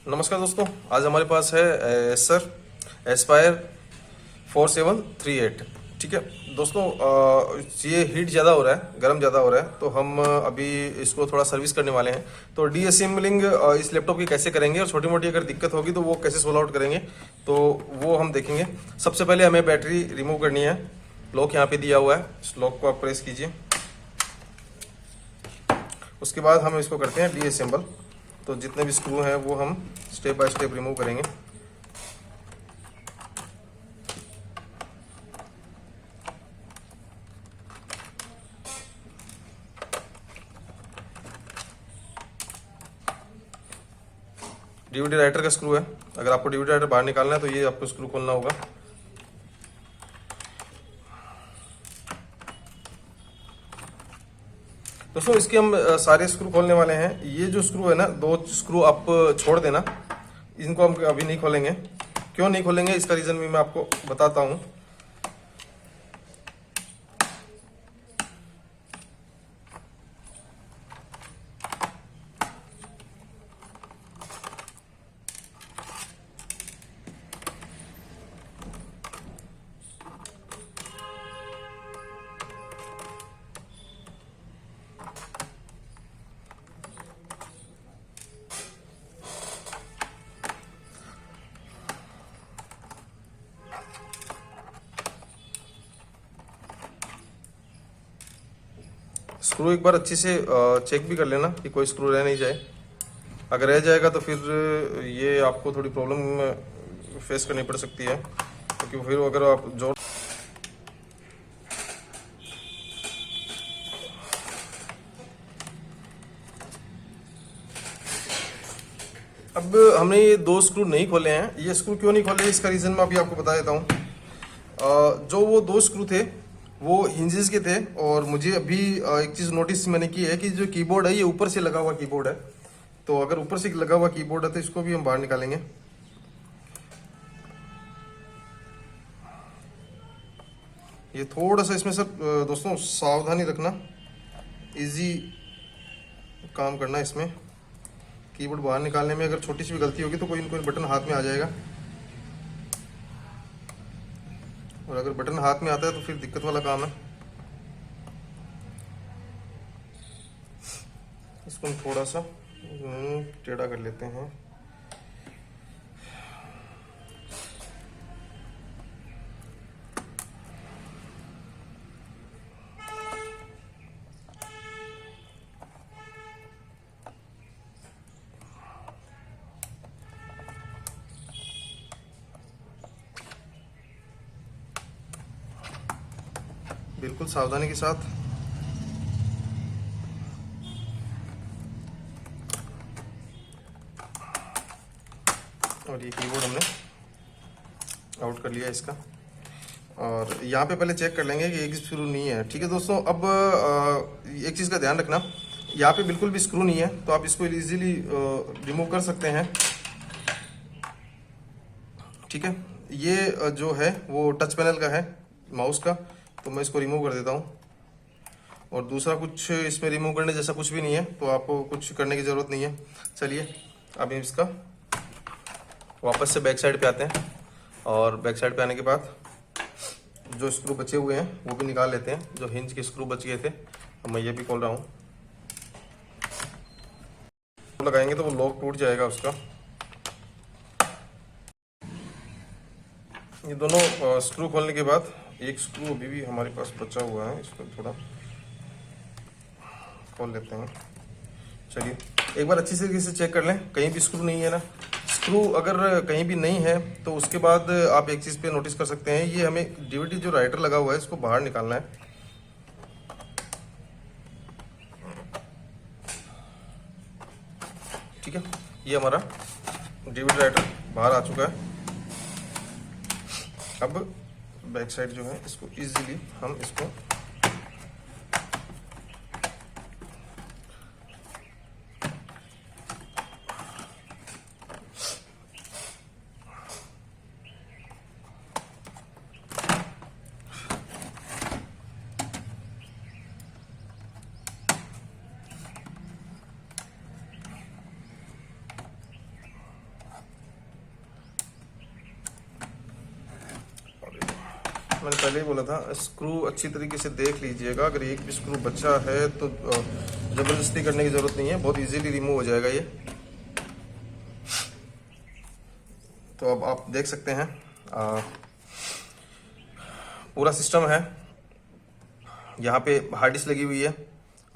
नमस्कार दोस्तों, आज हमारे पास है सर एस्पायर 4738। ठीक है दोस्तों, ये हीट ज़्यादा हो रहा है, गर्म ज़्यादा हो रहा है, तो हम अभी इसको थोड़ा सर्विस करने वाले हैं। तो डीअसेंबलिंग इस लैपटॉप की कैसे करेंगे और छोटी मोटी अगर दिक्कत होगी तो वो कैसे सोल्व आउट करेंगे, तो वो हम देखेंगे। सबसे पहले हमें बैटरी रिमूव करनी है। लॉक यहाँ पे दिया हुआ है, इस लॉक को आप प्रेस कीजिए। उसके बाद हम इसको करते हैं डीअसेंबल। तो जितने भी स्क्रू हैं वो हम स्टेप बाय स्टेप रिमूव करेंगे। डीवीडी राइटर का स्क्रू है। अगर आपको डीवीडी राइटर बाहर निकालना है तो ये आपको स्क्रू खोलना होगा। दोस्तों इसके हम सारे स्क्रू खोलने वाले हैं। ये जो स्क्रू है ना, दो स्क्रू आप छोड़ देना, इनको हम अभी नहीं खोलेंगे। क्यों नहीं खोलेंगे इसका रीज़न भी मैं आपको बताता हूँ। स्क्रू एक बार अच्छे से चेक भी कर लेना कि कोई स्क्रू रह नहीं जाए। अगर रह जाएगा तो फिर ये आपको थोड़ी प्रॉब्लम फेस करनी पड़ सकती है, क्योंकि फिर अगर आप जोर अब हमने ये दो स्क्रू नहीं खोले हैं। ये स्क्रू क्यों नहीं खोले इसका रीज़न मैं अभी आपको बता देता हूँ। जो वो दो स्क्रू थे वो हिंजेस के थे, और मुझे अभी एक चीज़ नोटिस मैंने की है कि जो कीबोर्ड है ये ऊपर से लगा हुआ कीबोर्ड है। तो अगर ऊपर से लगा हुआ कीबोर्ड है तो इसको भी हम बाहर निकालेंगे। ये थोड़ा सा इसमें सर दोस्तों सावधानी रखना, इजी काम करना इसमें। कीबोर्ड बाहर निकालने में अगर छोटी सी भी गलती होगी तो कोई ना कोई बटन हाथ में आ जाएगा, और अगर बटन हाथ में आता है तो फिर दिक्कत वाला काम है। इसको हम थोड़ा सा टेढ़ा कर लेते हैं। बिल्कुल सावधानी के साथ। और ये कीबोर्ड हमने आउट कर लिया इसका। और यहाँ पे पहले चेक कर लेंगे कि एक स्क्रू नहीं है। ठीक है दोस्तों, अब एक चीज़ का ध्यान रखना, यहाँ पे बिल्कुल भी स्क्रू नहीं है, तो आप इसको इजीली रिमूव कर सकते हैं। ठीक है, ये जो है वो टच पैनल का है, माउस का, तो मैं इसको रिमूव कर देता हूँ। और दूसरा कुछ इसमें रिमूव करने जैसा कुछ भी नहीं है, तो आपको कुछ करने की ज़रूरत नहीं है। चलिए अब इसका वापस से बैक साइड पे आते हैं, और बैक साइड पे आने के बाद जो स्क्रू बचे हुए हैं वो भी निकाल लेते हैं। जो हिंज के स्क्रू बच गए थे तो मैं ये भी खोल रहा हूँ। लगाएंगे तो वो लॉक टूट जाएगा उसका। ये दोनों स्क्रू खोलने के बाद एक स्क्रू अभी भी हमारे पास बचा हुआ है, इसको थोड़ा खोल लेते हैं। चलिए एक बार अच्छी तरीके से चेक कर लें, कहीं भी स्क्रू नहीं है ना। स्क्रू अगर कहीं भी नहीं है तो उसके बाद आप एक चीज़ पे नोटिस कर सकते हैं, ये हमें डीवीडी जो राइटर लगा हुआ है इसको बाहर निकालना है। ठीक है, ये हमारा डीवीडी राइटर बाहर आ चुका है। अब बैक साइड जो है इसको इजीली हम इसको मैंने पहले ही बोला था, स्क्रू अच्छी तरीके से देख लीजिएगा। अगर एक भी स्क्रू बचा है तो ज़बरदस्ती करने की ज़रूरत नहीं है, बहुत इजीली रिमूव हो जाएगा ये। तो अब आप देख सकते हैं पूरा सिस्टम है। यहाँ पे हार्ड डिस्क लगी हुई है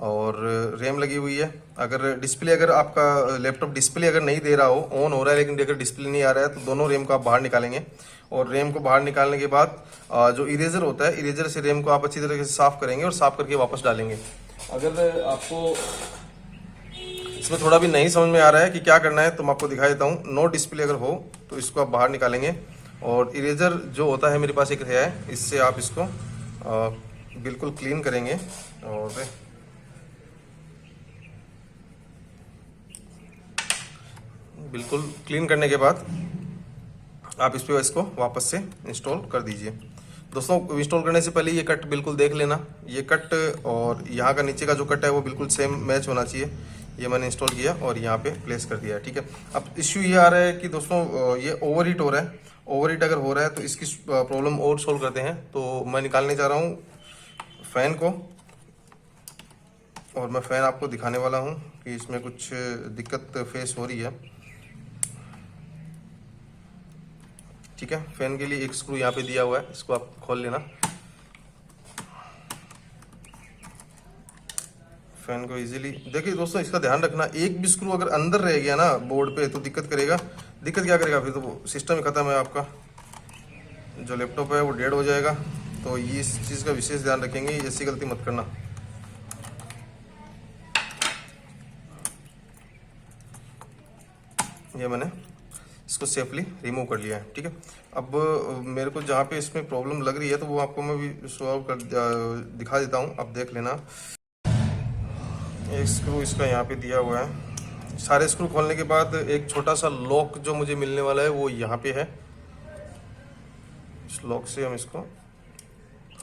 और रैम लगी हुई है। अगर डिस्प्ले, अगर आपका लैपटॉप डिस्प्ले अगर नहीं दे रहा हो, ऑन हो रहा है लेकिन अगर डिस्प्ले नहीं आ रहा है, तो दोनों रैम को आप बाहर निकालेंगे और रैम को बाहर निकालने के बाद जो इरेजर होता है, इरेजर से रैम को आप अच्छी तरीके से साफ करेंगे और साफ करके वापस डालेंगे। अगर आपको इसमें थोड़ा भी नहीं समझ में आ रहा है कि क्या करना है, तो मैं आपको दिखा देता हूँ। नो डिस्प्ले अगर हो तो इसको आप बाहर निकालेंगे और इरेजर जो होता है, मेरे पास एक है, इससे आप इसको बिल्कुल क्लीन करेंगे और बिल्कुल क्लीन करने के बाद आप इस पर इसको वापस से इंस्टॉल कर दीजिए। दोस्तों, इंस्टॉल करने से पहले ये कट बिल्कुल देख लेना। ये कट और यहाँ का नीचे का जो कट है वो बिल्कुल सेम मैच होना चाहिए। ये मैंने इंस्टॉल किया और यहाँ पे प्लेस कर दिया है, ठीक है। अब इश्यू ये आ रहा है कि दोस्तों ये ओवर हीट हो रहा है। ओवर हीट अगर हो रहा है तो इसकी प्रॉब्लम और सोल्व करते हैं। तो मैं निकालने जा रहा हूँ फ़ैन को और मैं फ़ैन आपको दिखाने वाला हूँ कि इसमें कुछ दिक्कत फेस हो रही है, ठीक है। फैन के लिए एक स्क्रू यहाँ पे दिया हुआ है, इसको आप खोल लेना। फैन को इजीली देखिए दोस्तों, इसका ध्यान रखना, एक भी स्क्रू अगर अंदर रह गया ना बोर्ड पे तो दिक्कत करेगा। दिक्कत क्या करेगा, फिर तो वो सिस्टम ही खत्म है, आपका जो लैपटॉप है वो डेड हो जाएगा। तो ये इस चीज़ का विशेष ध्यान रखेंगे, ऐसी गलती मत करना। ये मैंने इसको सेफली रिमूव कर लिया है, ठीक है। अब मेरे को जहाँ पे इसमें प्रॉब्लम लग रही है तो वो आपको मैं भी सॉल्व कर दिखा देता हूँ, आप देख लेना। एक स्क्रू इसका यहाँ पे दिया हुआ है। सारे स्क्रू खोलने के बाद एक छोटा सा लॉक जो मुझे मिलने वाला है वो यहाँ पे है। इस लॉक से हम इसको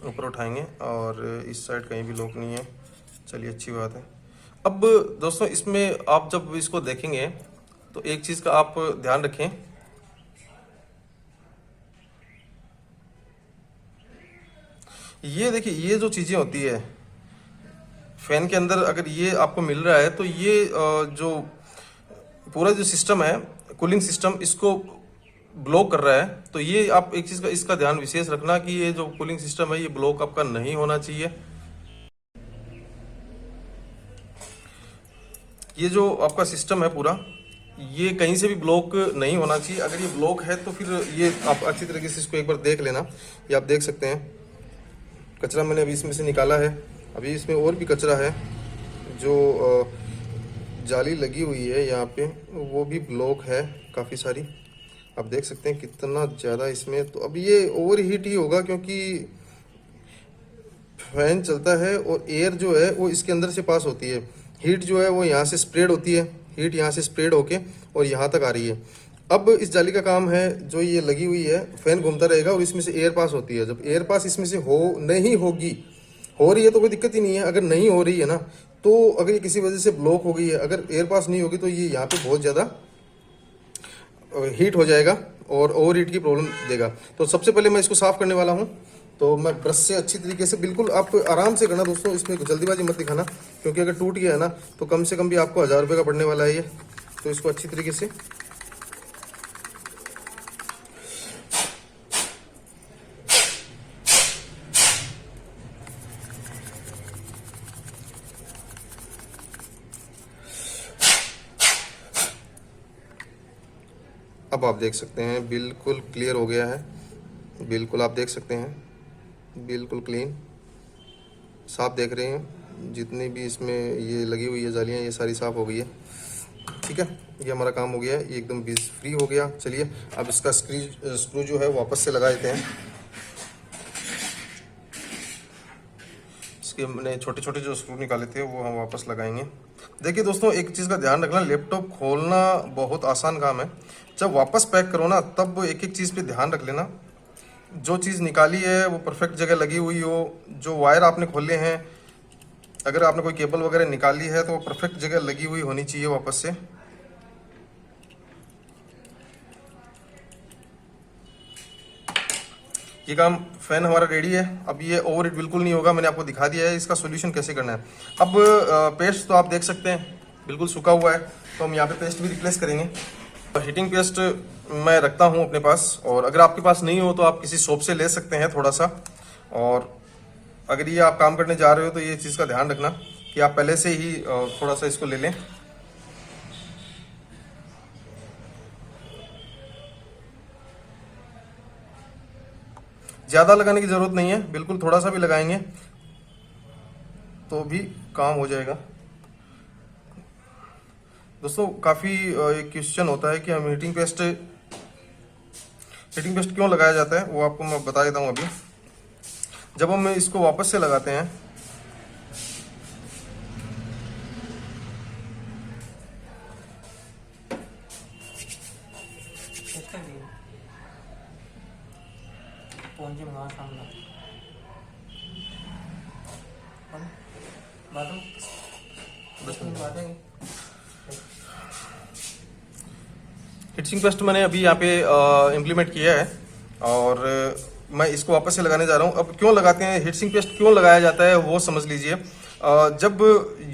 ऊपर उठाएंगे और इस साइड कहीं भी लॉक नहीं है। चलिए, अच्छी बात है। अब दोस्तों, इसमें आप जब इसको देखेंगे तो एक चीज़ का आप ध्यान रखें, ये देखिए, ये जो चीज़ें होती है फैन के अंदर, अगर ये आपको मिल रहा है तो ये जो पूरा जो सिस्टम है, कूलिंग सिस्टम, इसको ब्लॉक कर रहा है। तो ये आप एक चीज़ का इसका ध्यान विशेष रखना कि ये जो कूलिंग सिस्टम है ये ब्लॉक आपका नहीं होना चाहिए। ये जो आपका सिस्टम है पूरा, ये कहीं से भी ब्लॉक नहीं होना चाहिए। अगर ये ब्लॉक है तो फिर ये आप अच्छी तरीके से इसको एक बार देख लेना। ये आप देख सकते हैं, कचरा मैंने अभी इसमें से निकाला है। अभी इसमें और भी कचरा है, जो जाली लगी हुई है यहाँ पे वो भी ब्लॉक है काफ़ी सारी। आप देख सकते हैं कितना ज़्यादा इसमें। तो अब ये ओवर हीट ही होगा, क्योंकि फैन चलता है और एयर जो है वो इसके अंदर से पास होती है। हीट जो है वो यहाँ से स्प्रेड होती है, हीट यहाँ से स्प्रेड होके और यहाँ तक आ रही है। अब इस जाली का काम है, जो ये लगी हुई है, फैन घूमता रहेगा और इसमें से एयर पास होती है। जब एयर पास इसमें से नहीं होगी, हो रही है तो कोई दिक्कत ही नहीं है। अगर नहीं हो रही है ना, तो अगर ये किसी वजह से ब्लॉक हो गई है, अगर एयर पास नहीं होगी तो ये यहाँ पे बहुत ज़्यादा हीट हो जाएगा और ओवर हीट की प्रॉब्लम देगा। तो सबसे पहले मैं इसको साफ़ करने वाला हूँ। तो मैं ब्रश से अच्छी तरीके से, बिल्कुल आप आराम से करना दोस्तों, इसमें जल्दीबाजी मत दिखाना, क्योंकि अगर टूट गया है ना तो कम से कम भी आपको 1000 रुपये का पड़ने वाला है ये। तो इसको अच्छी तरीके से अब आप देख सकते हैं बिल्कुल क्लियर हो गया है। बिल्कुल आप देख सकते हैं, बिल्कुल क्लीन साफ देख रहे हैं। जितनी भी इसमें ये लगी हुई है जालियाँ, ये सारी साफ़ हो गई है, ठीक है। ये हमारा काम हो गया है, ये एकदम बीज फ्री हो गया। चलिए, अब इसका स्क्रू जो है वापस से लगा देते हैं। इसके मैंने छोटे छोटे जो स्क्रू निकाले थे वो हम वापस लगाएंगे। देखिए दोस्तों, एक चीज़ का ध्यान रखना, लैपटॉप खोलना बहुत आसान काम है। जब वापस पैक करो ना, तब एक एक चीज़ पे ध्यान रख लेना। जो चीज़ निकाली है वो परफेक्ट जगह लगी हुई हो। जो वायर आपने खोले हैं, अगर आपने कोई केबल वगैरह निकाली है तो वो परफेक्ट जगह लगी हुई होनी चाहिए वापस से। ये काम फैन हमारा रेडी है। अब ये ओवर हीट बिल्कुल नहीं होगा, मैंने आपको दिखा दिया है इसका सोल्यूशन कैसे करना है। अब पेस्ट तो आप देख सकते हैं बिल्कुल सूखा हुआ है, तो हम यहाँ पे पेस्ट भी रिप्लेस करेंगे। हीटिंग पेस्ट मैं रखता हूँ अपने पास, और अगर आपके पास नहीं हो तो आप किसी शॉप से ले सकते हैं थोड़ा सा। और अगर ये आप काम करने जा रहे हो तो ये चीज़ का ध्यान रखना कि आप पहले से ही थोड़ा सा इसको ले लें। ज़्यादा लगाने की ज़रूरत नहीं है, बिल्कुल थोड़ा सा भी लगाएंगे तो भी काम हो जाएगा। दोस्तों काफ़ी एक क्वेश्चन होता है कि हम हीटिंग पेस्ट क्यों लगाया जाता है, वो आपको मैं बता देता हूँ। अभी जब हम इसको वापस से लगाते हैं हीटिंग पेस्ट मैंने अभी यहाँ पे इम्प्लीमेंट किया है और मैं इसको वापस से लगाने जा रहा हूँ। अब क्यों लगाते हैं, हीटिंग पेस्ट क्यों लगाया जाता है वो समझ लीजिए। जब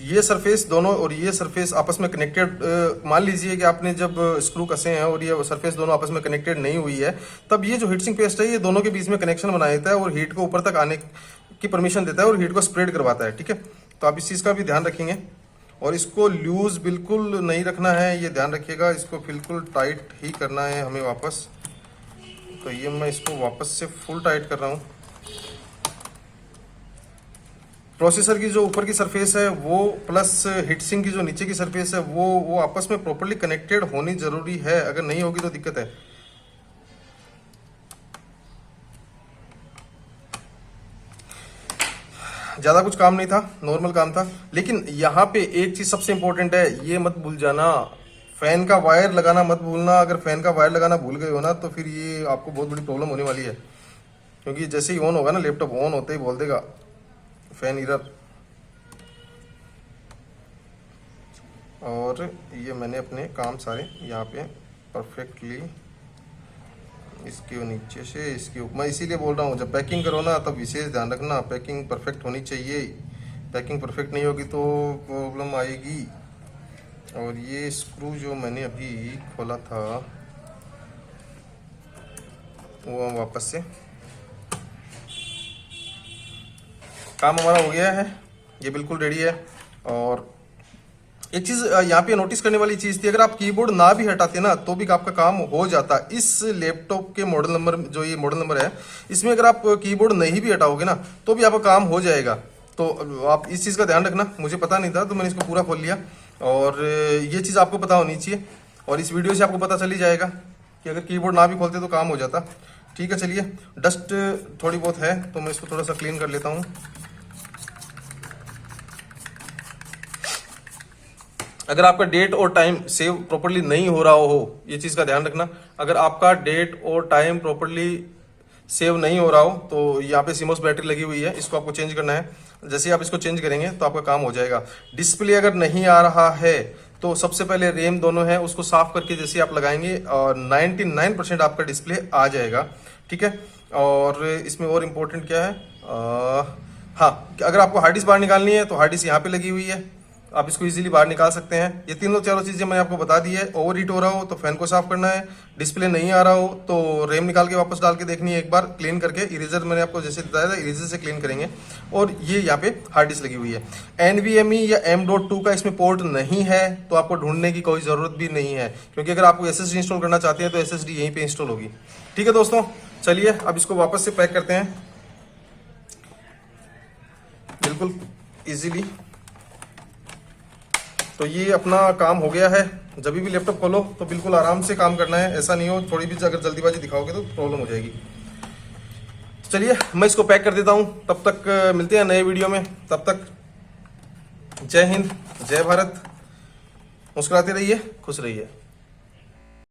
ये सरफेस दोनों और ये सरफेस आपस में कनेक्टेड, मान लीजिए कि आपने जब स्क्रू कसे हैं और ये सरफेस दोनों आपस में कनेक्टेड नहीं हुई है, तब ये जो हीटिंग पेस्ट है ये दोनों के बीच में कनेक्शन बना देता है और हीट को ऊपर तक आने की परमिशन देता है और हीट को स्प्रेड करवाता है। ठीक है, तो आप इस चीज़ का भी ध्यान रखेंगे। और इसको लूज बिल्कुल नहीं रखना है, ये ध्यान रखिएगा। इसको बिल्कुल टाइट ही करना है हमें वापस। तो ये मैं इसको वापस से फुल टाइट कर रहा हूँ। प्रोसेसर की जो ऊपर की सरफेस है वो प्लस हीटसिंक की जो नीचे की सरफेस है वो आपस में प्रॉपर्ली कनेक्टेड होनी जरूरी है, अगर नहीं होगी तो दिक्कत है। ज़्यादा कुछ काम नहीं था, नॉर्मल काम था। लेकिन यहाँ पे एक चीज़ सबसे इंपॉर्टेंट है, ये मत भूल जाना, फैन का वायर लगाना मत भूलना। अगर फैन का वायर लगाना भूल गए हो ना तो फिर ये आपको बहुत बड़ी प्रॉब्लम होने वाली है, क्योंकि जैसे ही ऑन होगा ना, लैपटॉप ऑन होते ही बोल देगा फैन एरर। और ये मैंने अपने काम सारे यहाँ पे परफेक्टली इसके नीचे से इसके ऊपर, मैं इसीलिए बोल रहा हूँ जब पैकिंग करो ना तब विशेष ध्यान रखना, पैकिंग परफेक्ट होनी चाहिए। पैकिंग परफेक्ट नहीं होगी तो प्रॉब्लम आएगी। और ये स्क्रू जो मैंने अभी खोला था वो वापस से, काम हमारा हो गया है, ये बिल्कुल रेडी है। और एक चीज़ यहाँ पे नोटिस करने वाली चीज़ थी, अगर आप कीबोर्ड ना भी हटाते ना तो भी आपका काम हो जाता। इस लैपटॉप के मॉडल नंबर, जो ये मॉडल नंबर है, इसमें अगर आप कीबोर्ड नहीं भी हटाओगे ना तो भी आपका काम हो जाएगा। तो आप इस चीज़ का ध्यान रखना। मुझे पता नहीं था तो मैंने इसको पूरा खोल लिया, और ये चीज़ आपको पता होनी चाहिए। और इस वीडियो से आपको पता चल ही जाएगा कि अगर कीबोर्ड ना भी खोलते तो काम हो जाता। ठीक है, चलिए, डस्ट थोड़ी बहुत है तो मैं इसको थोड़ा सा क्लीन कर लेता हूँ। अगर आपका डेट और टाइम सेव प्रॉपर्ली नहीं हो रहा हो, ये चीज़ का ध्यान रखना। अगर आपका डेट और टाइम प्रॉपर्ली सेव नहीं हो रहा हो तो यहाँ पे सीमोस बैटरी लगी हुई है, इसको आपको चेंज करना है। जैसे ही आप इसको चेंज करेंगे तो आपका काम हो जाएगा। डिस्प्ले अगर नहीं आ रहा है तो सबसे पहले रैम दोनों है उसको साफ करके जैसे आप लगाएंगे और 99% आपका डिस्प्ले आ जाएगा। ठीक है, और इसमें और इम्पोर्टेंट क्या है, हाँ, अगर आपको हार्ड डिस्क बाहर निकालनी है तो हार्ड डिस्क यहाँ पे लगी हुई है, आप इसको इजीली बाहर निकाल सकते हैं। ये तीनों चारों चीज़ें मैंने आपको बता दी है। ओवर हीट हो रहा हो तो फैन को साफ करना है, डिस्प्ले नहीं आ रहा हो तो रैम निकाल के वापस डाल के देखनी है एक बार, क्लीन करके। इरेजर मैंने आपको जैसे बताया था, इरेजर से क्लीन करेंगे। और ये यहाँ पे हार्ड डिस्क लगी हुई है। NVMe या M.2 का इसमें पोर्ट नहीं है तो आपको ढूंढने की कोई ज़रूरत भी नहीं है, क्योंकि अगर आपको SSD इंस्टॉल करना चाहते हैं तो SSD यहीं पर इंस्टॉल होगी। ठीक है दोस्तों, चलिए अब इसको वापस से पैक करते हैं बिल्कुल ईजीली। तो ये अपना काम हो गया है। जब भी लैपटॉप खोलो तो बिल्कुल आराम से काम करना है, ऐसा नहीं हो थोड़ी भी अगर जल्दीबाजी दिखाओगे तो प्रॉब्लम हो जाएगी। चलिए मैं इसको पैक कर देता हूँ, तब तक मिलते हैं नए वीडियो में। तब तक जय हिंद, जय भारत, मुस्कुराते रहिए, खुश रहिए।